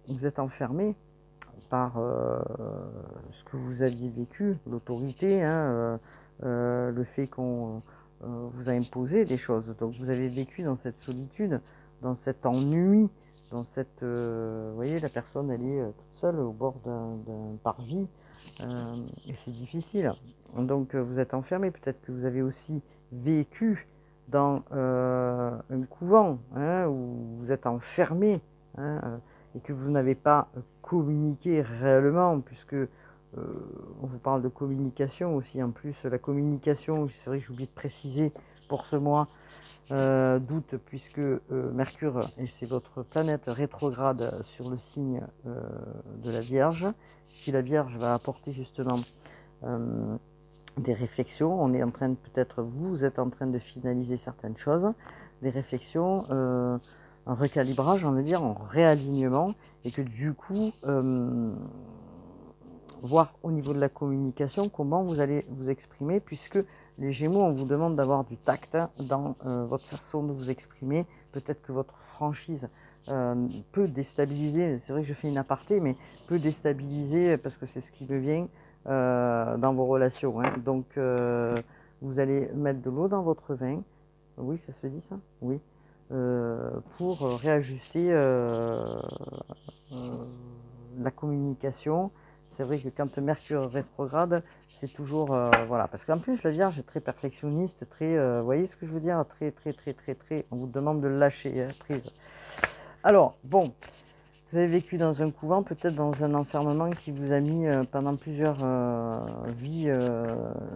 vous êtes enfermé par ce que vous aviez vécu, l'autorité, hein, le fait qu'on vous a imposé des choses. Donc vous avez vécu dans cette solitude, dans cet ennui, dans cette... vous voyez, la personne, elle est toute seule au bord d'un parvis, et c'est difficile. Donc vous êtes enfermé, peut-être que vous avez aussi vécu dans un couvent, hein, où vous êtes enfermé, hein, et que vous n'avez pas communiqué réellement, puisque on vous parle de communication aussi. En plus, la communication, c'est vrai que j'ai oublié de préciser pour ce mois d'août, puisque Mercure, et c'est votre planète rétrograde sur le signe de la Vierge, qui la Vierge va apporter justement des réflexions. On est en train de, peut-être vous êtes en train de finaliser certaines choses, des réflexions recalibrage, on va dire, en réalignement, et que du coup, voir au niveau de la communication comment vous allez vous exprimer, puisque les Gémeaux, on vous demande d'avoir du tact dans votre façon de vous exprimer. Peut-être que votre franchise peut déstabiliser, c'est vrai que je fais une aparté, mais peut déstabiliser, parce que c'est ce qui devient dans vos relations. Hein. Donc, vous allez mettre de l'eau dans votre vin. Oui, ça se dit ça? Oui. Pour réajuster la communication. C'est vrai que quand Mercure rétrograde, c'est toujours voilà, parce qu'en plus la Vierge est très perfectionniste, très vous voyez ce que je veux dire, très, on vous demande de lâcher prise. Alors bon, vous avez vécu dans un couvent, peut-être dans un enfermement qui vous a mis pendant plusieurs vies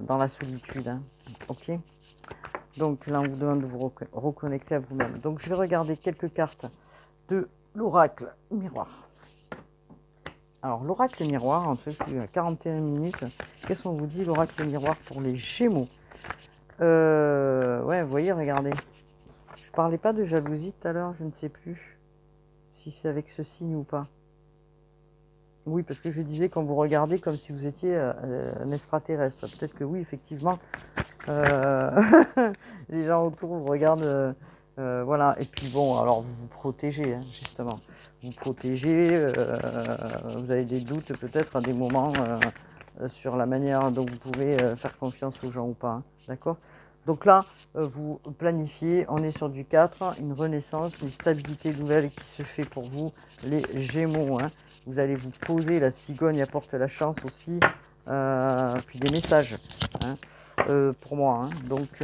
dans la solitude, hein. Ok. Donc là on vous demande de vous reconnecter à vous-même. Donc je vais regarder quelques cartes de l'oracle miroir. Alors, l'oracle miroir, en fait, il y a 41 minutes. Qu'est-ce qu'on vous dit, l'oracle miroir pour les Gémeaux? Ouais, vous voyez, regardez. Je parlais pas de jalousie tout à l'heure, je ne sais plus si c'est avec ce signe ou pas. Oui, parce que je disais quand vous regardez comme si vous étiez un extraterrestre. Peut-être que oui, effectivement, les gens autour vous regardent. Voilà, et puis bon, alors vous vous protégez, hein, justement. Vous protégez, vous avez des doutes peut-être à des moments sur la manière dont vous pouvez faire confiance aux gens ou pas, hein, d'accord? Donc là, vous planifiez, on est sur du 4, une renaissance, une stabilité nouvelle qui se fait pour vous, les Gémeaux, hein. Vous allez vous poser, la cigogne apporte la chance aussi, puis des messages, hein, pour moi, hein. Donc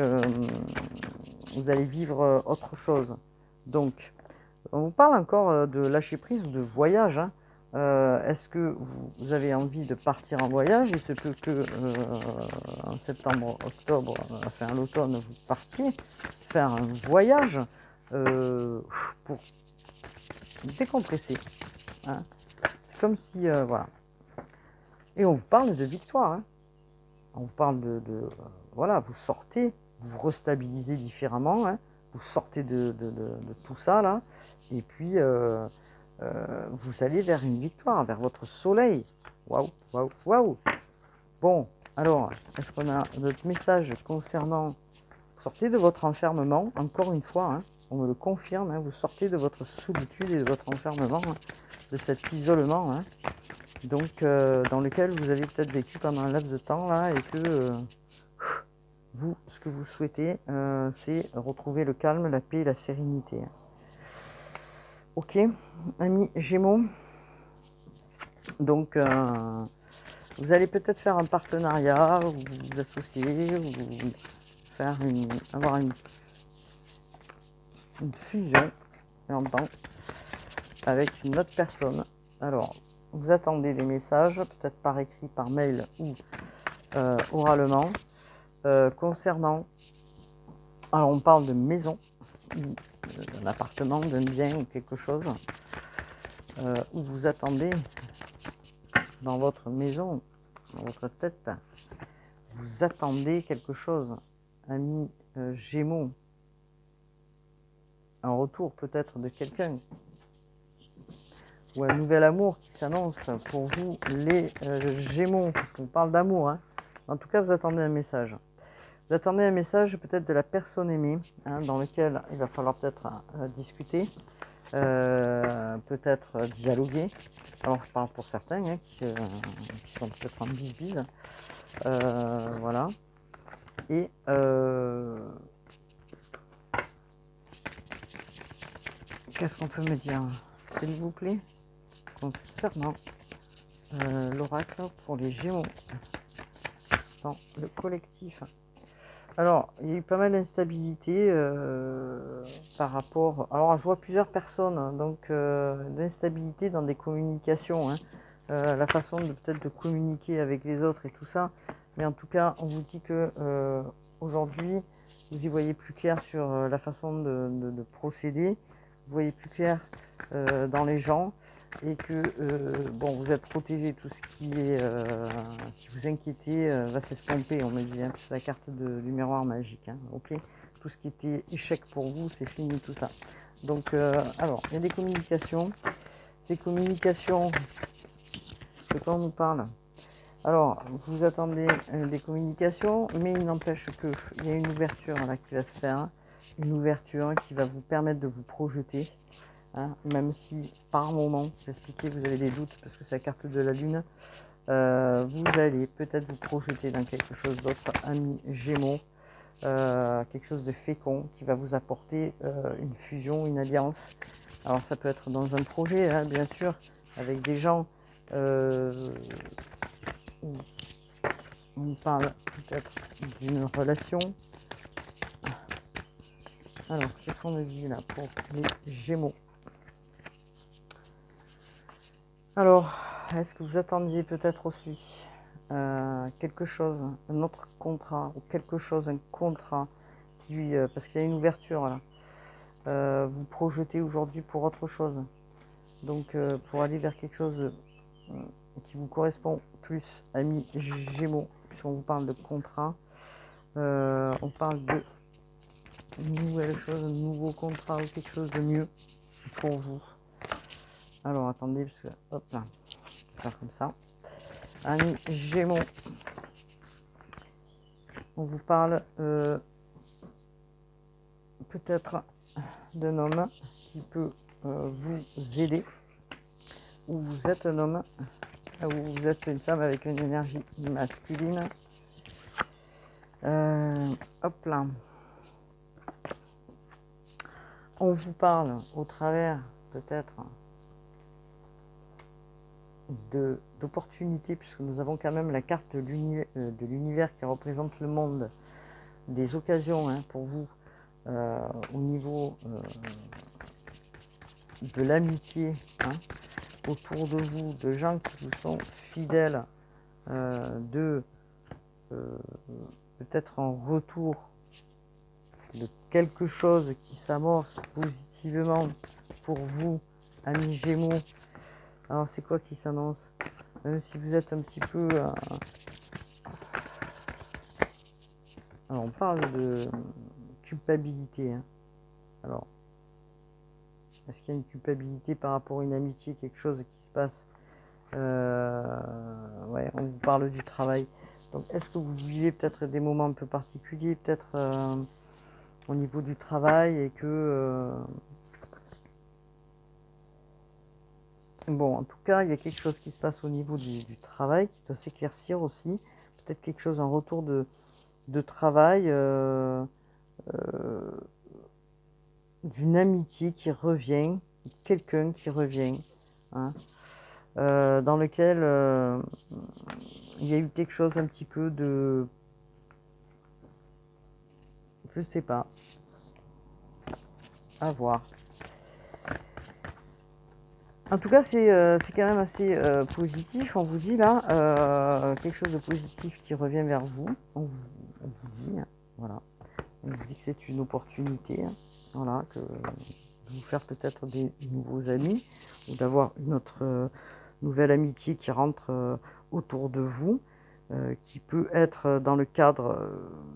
vous allez vivre autre chose. Donc on vous parle encore de lâcher prise ou de voyage, hein. Est-ce que vous avez envie de partir en voyage? Il se peut que en septembre, octobre, enfin à l'automne, vous partiez faire un voyage pour décompresser, hein. C'est comme si, voilà. Et on vous parle de victoire, hein. On vous parle voilà, vous sortez, vous vous restabilisez différemment, hein. Vous sortez de tout ça là, et puis vous allez vers une victoire, vers votre soleil. Waouh, waouh, waouh. Bon, alors, est-ce qu'on a notre message concernant... Vous sortez de votre enfermement, encore une fois, hein, on me le confirme, hein, vous sortez de votre solitude et de votre enfermement, hein, de cet isolement, hein, donc dans lequel vous avez peut-être vécu pendant un laps de temps là, et que vous, ce que vous souhaitez, c'est retrouver le calme, la paix et la sérénité. Ok, amis Gémeaux. Donc, vous allez peut-être faire un partenariat, ou vous associer, ou faire avoir une fusion, j'entends, avec une autre personne. Alors, vous attendez des messages, peut-être par écrit, par mail ou oralement, concernant... Alors, on parle de maison, d'un appartement, d'un bien ou quelque chose, où vous attendez dans votre maison, dans votre tête, vous attendez quelque chose, amis Gémeaux, un retour peut-être de quelqu'un, ou un nouvel amour qui s'annonce pour vous, les Gémeaux, parce qu'on parle d'amour, hein. En tout cas, vous attendez un message. Vous attendez un message peut-être de la personne aimée, hein, dans lequel il va falloir peut-être discuter, peut-être dialoguer. Alors, je parle pour certains, hein, qui sont peut-être en bise-bise. Voilà. Et qu'est-ce qu'on peut me dire, s'il vous plaît, concernant l'oracle pour les Gémeaux dans le collectif? Alors, il y a eu pas mal d'instabilité par rapport... Alors, je vois plusieurs personnes, hein, donc d'instabilité dans des communications, hein, la façon de peut-être de communiquer avec les autres et tout ça. Mais en tout cas, on vous dit que aujourd'hui, vous y voyez plus clair sur la façon de procéder. Vous voyez plus clair dans les gens. Et que bon, vous êtes protégé, tout ce qui vous inquiétait va s'estomper, on me dit, hein, c'est la carte du miroir magique, hein, ok. Tout ce qui était échec pour vous, c'est fini, tout ça. Donc, alors, il y a des communications. Ces communications, de quoi on nous parle? Alors, vous attendez des communications, mais il n'empêche qu'il y a une ouverture là, qui va se faire, une ouverture qui va vous permettre de vous projeter, hein, même si par moment, j'expliquais, vous avez des doutes parce que c'est la carte de la Lune, vous allez peut-être vous projeter dans quelque chose d'autre, ami Gémeaux, quelque chose de fécond qui va vous apporter une fusion, une alliance. Alors ça peut être dans un projet, hein, bien sûr, avec des gens où on parle peut-être d'une relation. Alors, qu'est-ce qu'on me dit là pour les Gémeaux? Alors, est-ce que vous attendiez peut-être aussi quelque chose, un autre contrat, ou quelque chose, un contrat, qui, parce qu'il y a une ouverture là, vous projetez aujourd'hui pour autre chose, donc pour aller vers quelque chose qui vous correspond plus, amis Gémeaux, puisqu'on vous parle de contrat, on parle de nouvelle chose, un nouveau contrat ou quelque chose de mieux pour vous. Alors attendez, parce que hop là, je vais faire comme ça. Amis Gémeaux, on vous parle peut-être d'un homme qui peut vous aider, ou vous êtes un homme, ou vous êtes une femme avec une énergie masculine. Hop là. On vous parle au travers peut-être d'opportunités, puisque nous avons quand même la carte de l'univers qui représente le monde, des occasions, hein, pour vous au niveau de l'amitié, hein, autour de vous, de gens qui vous sont fidèles, de peut-être en retour de quelque chose qui s'amorce positivement pour vous, amis Gémeaux. Alors c'est quoi qui s'annonce? Même si vous êtes un petit peu... alors on parle de culpabilité, hein. Alors, est-ce qu'il y a une culpabilité par rapport à une amitié, quelque chose qui se passe? Ouais, on vous parle du travail. Donc est-ce que vous vivez peut-être des moments un peu particuliers, peut-être au niveau du travail, et que... bon, en tout cas, il y a quelque chose qui se passe au niveau du travail qui doit s'éclaircir aussi. Peut-être quelque chose en retour de travail, d'une amitié qui revient, quelqu'un qui revient, hein, dans lequel il y a eu quelque chose un petit peu de... je sais pas, à voir. En tout cas, c'est quand même assez positif. On vous dit là, quelque chose de positif qui revient vers vous. On vous dit, hein, voilà. On vous dit que c'est une opportunité, hein, voilà, que de vous faire peut-être des nouveaux amis, ou d'avoir une autre nouvelle amitié qui rentre autour de vous, qui peut être dans le cadre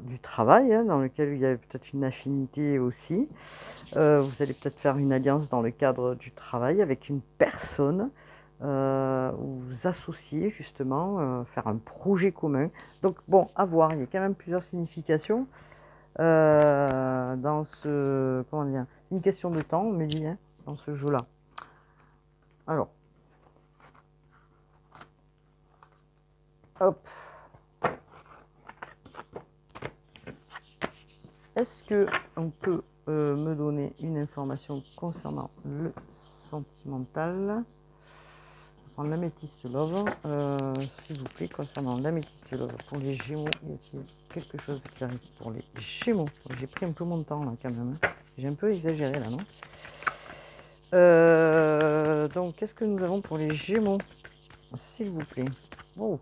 du travail, hein, dans lequel il y a peut-être une affinité aussi. Vous allez peut-être faire une alliance dans le cadre du travail avec une personne, ou vous associer justement, faire un projet commun. Donc bon, à voir, il y a quand même plusieurs significations dans ce... comment dire? C'est une question de temps, on me dit, hein, dans ce jeu-là. Alors, hop. Est-ce que on peut me donner une information concernant le sentimental? Je vais prendre l'améthyste love, s'il vous plaît, concernant l'améthyste love pour les Gémeaux. Y a-t-il quelque chose qui arrive pour les Gémeaux? J'ai pris un peu mon temps là quand même, hein. J'ai un peu exagéré là, non? Donc, qu'est-ce que nous avons pour les Gémeaux, s'il vous plaît? Oh.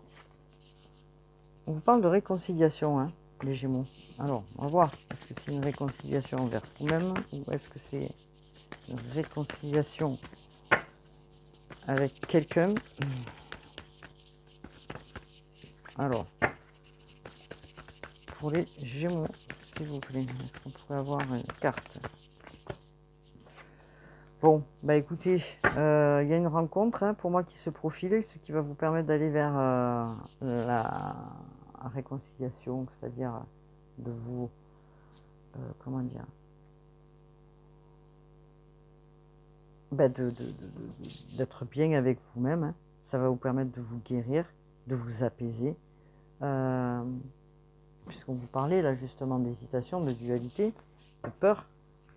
On vous parle de réconciliation, hein, les Gémeaux. Alors, on va voir. Est-ce que c'est une réconciliation envers vous-même, ou est-ce que c'est une réconciliation avec quelqu'un? Alors, pour les Gémeaux, s'il vous plaît, est-ce qu'on pourrait avoir une carte? Bon, bah écoutez, il y a une rencontre pour moi qui se profile, ce qui va vous permettre d'aller vers la réconciliation, c'est-à-dire de vous, comment dire, bah d'être bien avec vous-même. Ça va vous permettre de vous guérir, de vous apaiser. Puisqu'on vous parlait là justement d'hésitation, de dualité, de peur,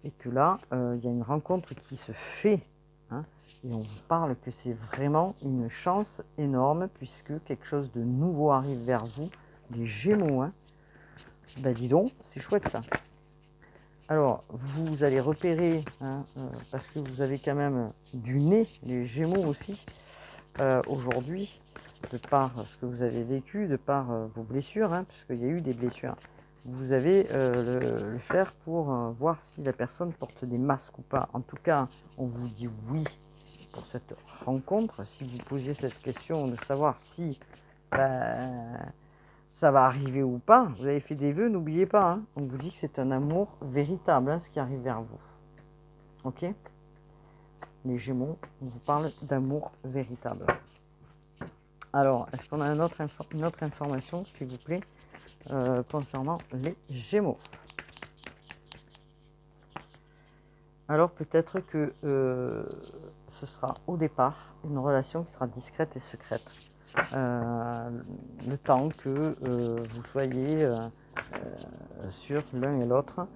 et que là, il y a une rencontre qui se fait, et on vous parle que c'est vraiment une chance énorme, puisque quelque chose de nouveau arrive vers vous, des Gémeaux, bah dis donc, c'est chouette ça. Alors, vous allez repérer, parce que vous avez quand même du nez, les Gémeaux aussi, aujourd'hui, de par ce que vous avez vécu, de par vos blessures, puisqu'il y a eu des blessures, vous avez le faire pour voir si la personne porte des masques ou pas. En tout cas, on vous dit oui pour cette rencontre. Si vous posez cette question de savoir si ça va arriver ou pas, vous avez fait des vœux, n'oubliez pas, on vous dit que c'est un amour véritable, ce qui arrive vers vous. Ok ? Les Gémeaux, on vous parle d'amour véritable. Alors, est-ce qu'on a une autre information, s'il vous plaît, concernant les Gémeaux? Alors, peut-être que ce sera au départ une relation qui sera discrète et secrète. Le temps que vous soyez sur l'un et l'autre.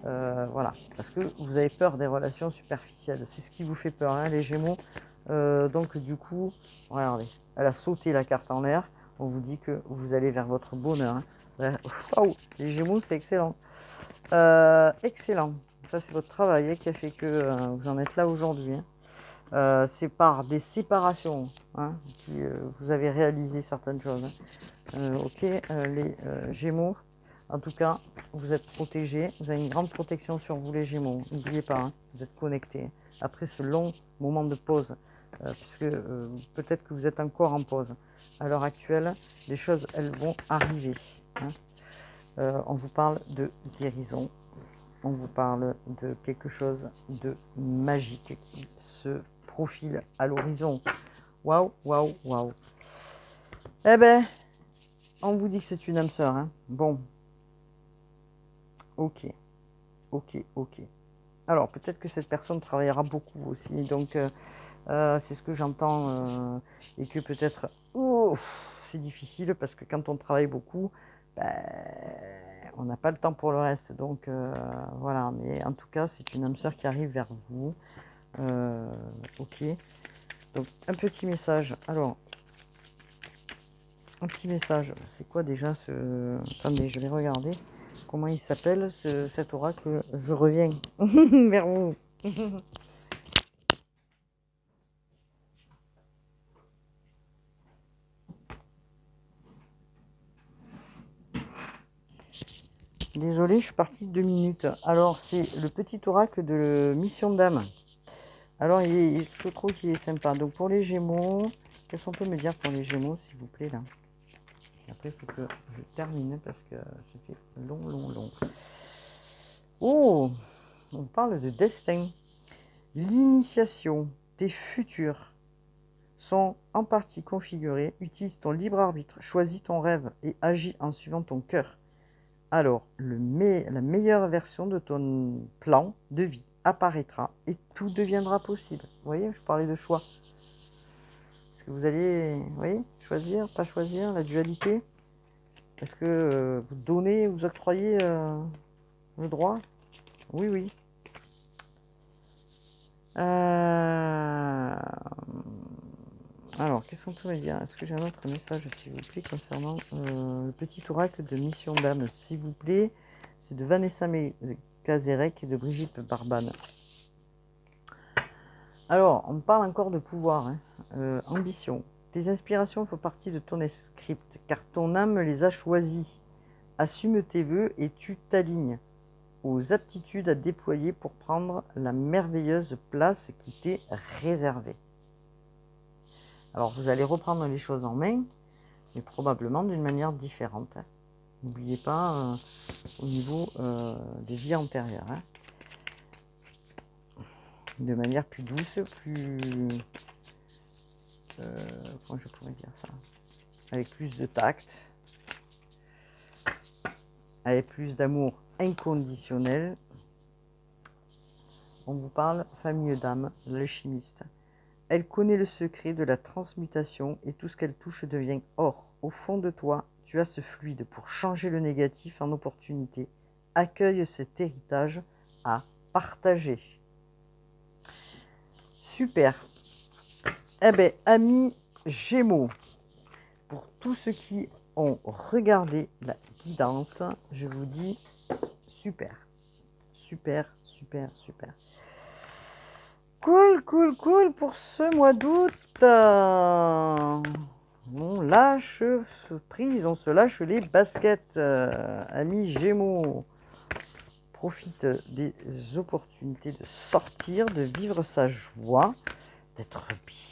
Voilà, parce que vous avez peur des relations superficielles. C'est ce qui vous fait peur, les Gémeaux. Donc, du coup, regardez. Elle a sauté la carte en l'air. On vous dit que vous allez vers votre bonheur. Waouh, les Gémeaux, c'est excellent. Excellent. Ça, c'est votre travail qui a fait que vous en êtes là aujourd'hui. C'est par des séparations que vous avez réalisé certaines choses. Ok, les Gémeaux, en tout cas, vous êtes protégés. Vous avez une grande protection sur vous, les Gémeaux. N'oubliez pas, vous êtes connectés. Après ce long moment de pause, puisque peut-être que vous êtes encore en pause. À l'heure actuelle, les choses, elles vont arriver. On vous parle de guérison. On vous parle de quelque chose de magique qui se profile à l'horizon. Waouh, waouh, waouh. Eh ben, on vous dit que c'est une âme sœur. Bon. Ok, ok, ok. Alors, peut-être que cette personne travaillera beaucoup aussi. Donc, c'est ce que j'entends. Et que peut-être, c'est difficile parce que quand on travaille beaucoup, on n'a pas le temps pour le reste. Donc, voilà. Mais en tout cas, c'est une âme sœur qui arrive vers vous. Ok. Donc, un petit message. Alors, un petit message. C'est quoi déjà ce... Attendez, je vais regarder. Comment il s'appelle cet oracle? Je reviens vers vous. Désolée, je suis partie 2 minutes. Alors, c'est le petit oracle de Mission d'âme. Alors, je trouve qu'il est sympa. Donc, pour les Gémeaux, qu'est-ce qu'on peut me dire pour les Gémeaux, s'il vous plaît, là? Et après, il faut que je termine parce que ça fait long, long, long. Oh, on parle de destin. L'initiation des futurs sont en partie configurés. Utilise ton libre arbitre, choisis ton rêve et agis en suivant ton cœur. Alors, la meilleure version de ton plan de vie apparaîtra et tout deviendra possible. Vous voyez, je parlais de choix. Est-ce que vous allez, vous voyez, choisir, pas choisir, la dualité? Est-ce que vous donnez, vous octroyez le droit? Oui, oui. Alors, qu'est-ce qu'on peut me dire? Est-ce que j'ai un autre message, s'il vous plaît, concernant le petit oracle de Mission d'âme, s'il vous plaît? C'est de Vanessa Kazerek et de Brigitte Barbane. Alors, on parle encore de pouvoir, ambition. Tes inspirations font partie de ton script, car ton âme les a choisies. Assume tes vœux et tu t'alignes aux aptitudes à déployer pour prendre la merveilleuse place qui t'est réservée. Alors, vous allez reprendre les choses en main, mais probablement d'une manière différente. N'oubliez pas au niveau des vies antérieures. de manière plus douce, plus... comment je pourrais dire ça? Avec plus de tact, avec plus d'amour inconditionnel. On vous parle famille d'âme, l'alchimiste. Elle connaît le secret de la transmutation et tout ce qu'elle touche devient or. Au fond de toi, tu as ce fluide pour changer le négatif en opportunité. Accueille cet héritage à partager. Super. Eh bien, amis Gémeaux, pour tous ceux qui ont regardé la guidance, je vous dis super. Super, super, super. Cool, cool, cool pour ce mois d'août. On lâche prise, on se lâche les baskets, amis Gémeaux. Profite des opportunités de sortir, de vivre sa joie, d'être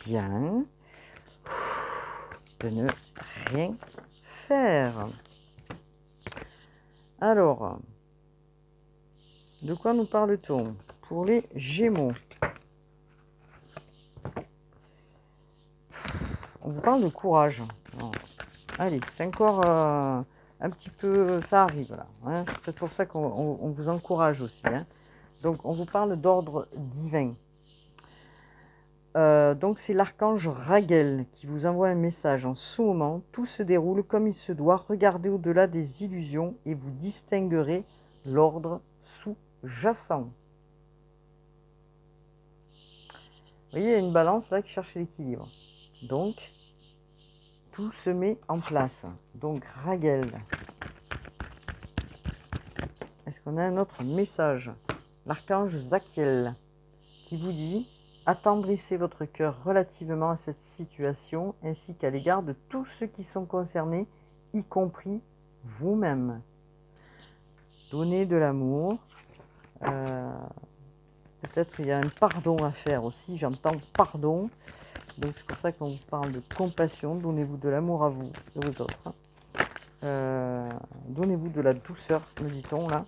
bien, de ne rien faire. Alors, de quoi nous parle-t-on pour les Gémeaux? On vous parle de courage. Alors, allez, c'est encore un petit peu... Ça arrive là. Hein, c'est peut-être pour ça qu'on vous encourage aussi. Hein. Donc, on vous parle d'ordre divin. Donc, c'est l'archange Raguel qui vous envoie un message. En ce moment, tout se déroule comme il se doit. Regardez au-delà des illusions et vous distinguerez l'ordre sous-jacent. Vous voyez, il y a une balance là qui cherche l'équilibre. Donc, tout se met en place. Donc, Raguel. Est-ce qu'on a un autre message? L'archange Zachiel qui vous dit « Attendrissez votre cœur relativement à cette situation ainsi qu'à l'égard de tous ceux qui sont concernés, y compris vous-même. Donnez de l'amour. Peut-être il y a un pardon à faire aussi. J'entends pardon. Donc c'est pour ça qu'on vous parle de compassion. Donnez-vous de l'amour à vous et aux autres. Donnez-vous de la douceur, me dit-on là.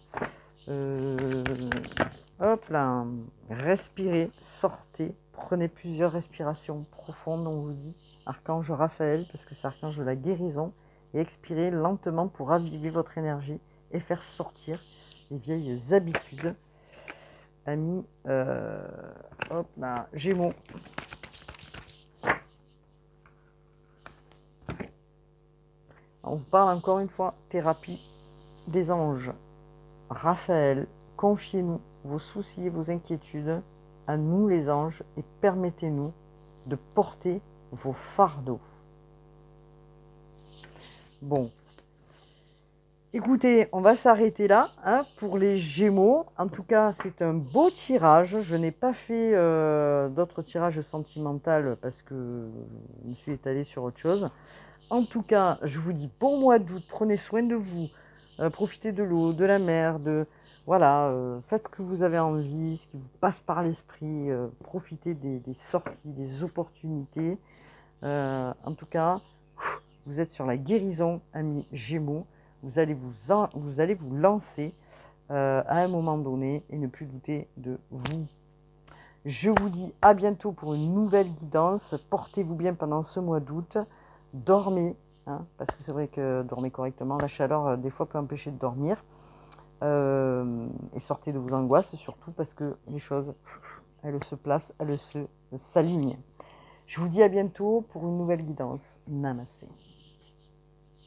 Hop là, respirez, sortez, prenez plusieurs respirations profondes, on vous dit, archange Raphaël, parce que c'est l'archange de la guérison, et expirez lentement pour raviver votre énergie et faire sortir les vieilles habitudes. Amis, hop là, Gémeaux. On vous parle encore une fois, thérapie des anges. Raphaël, confiez-nous vos soucis et vos inquiétudes à nous les anges et permettez-nous de porter vos fardeaux. Bon, écoutez, on va s'arrêter là hein, pour les Gémeaux. En tout cas, c'est un beau tirage. Je n'ai pas fait d'autres tirages sentimentaux parce que je me suis étalée sur autre chose. En tout cas, je vous dis bon mois d'août, prenez soin de vous, profitez de l'eau, de la mer, voilà, faites ce que vous avez envie, ce qui vous passe par l'esprit, profitez des sorties, des opportunités. En tout cas, vous êtes sur la guérison, amis Gémeaux. Vous allez vous lancer à un moment donné et ne plus douter de vous. Je vous dis à bientôt pour une nouvelle guidance. Portez-vous bien pendant ce mois d'août. Dormez, hein, parce que c'est vrai que dormez correctement. La chaleur, des fois, peut empêcher de dormir. Et sortez de vos angoisses, surtout parce que les choses, elles se placent, elles s'alignent. Je vous dis à bientôt pour une nouvelle guidance. Namasté.